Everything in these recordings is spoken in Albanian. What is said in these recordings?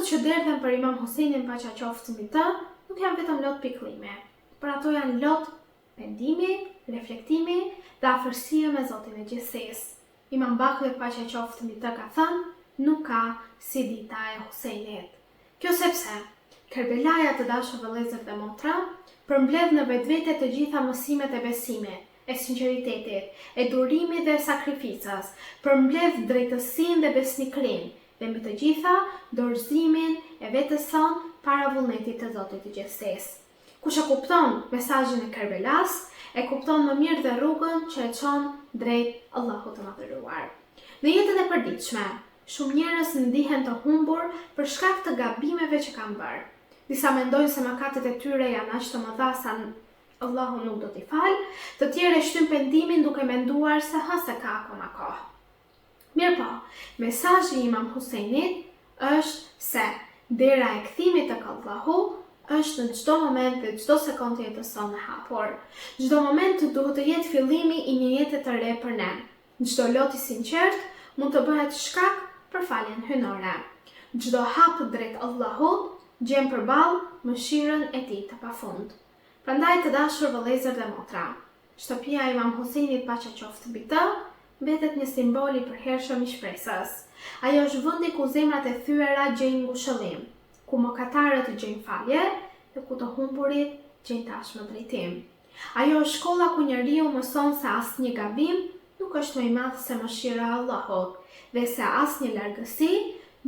që derdhen për Imam Huseinin paqja qoftë mbi të, nuk janë vetëm lot pikëllime, por ato janë lot pendimi, reflektimi dhe afërsia me Zotin e gjithësisë. Imam Bakri paqja qoftë mbi të ka thënë, nuk ka si dita e Huseinit. Kjo sepse Kerbelaja, të dashur vëllezër dhe motra, përmbledh në vetvete të gjitha mësimet e besimit, e sinqeritetit, e durimit dhe sakrificës, përmbledh drejtësinë dhe besnikërinë, dhe mbi të gjitha dorëzimin e vetes son para vullnetit të Zotit të gjithësisë. Kush e kupton mesazhin e Kerbelas, e kupton më mirë dhe rrugën që e çon drejt Allahut të Madhëruar. Në jetën e përditshme, shumë njerëz ndihen të humbur për shkak të gabimeve që kanë bërë. Disa mendojnë se mëkatet e tyre janë aq të mëdha sa Allahu nuk do t'i falë, të tjerë e shtyn pendimin duke menduar se se ka akoma kohë. Mirë po, mesazhi i Imam Huseinit është se dera e kthimit tek Allahu është në çdo moment dhe çdo sekondë të jetës sonë e hapur. Çdo moment duhet të jetë fillimi i një jete të re për ne. Çdo lot i sinqert mund të bëhet shkak për faljen hynore. Çdo hap drejt Allahut gjen përballë mëshirën e tij të pafund. Prandaj të dashur vëllezër dhe motra, shtëpia e Imam Huseinit paqja qoftë mbi të, mbetet një simbol i përhershëm i shpresës. Ajo është vendi ku zemrat e thyera gjejnë ngushëllim, ku mëkatarët gjejnë falje dhe ku të humburit gjejnë tashmë drejtim. Ajo është shkolla ku njeriu mëson se asnjë gabim nuk është më i madh se mëshira e Allahut dhe se asnjë largësi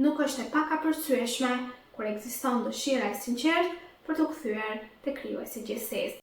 nuk është e pakapërcyeshme kur ekziston dëshira e sinqertë për të kthyer te Krijuesi i gjithësisë.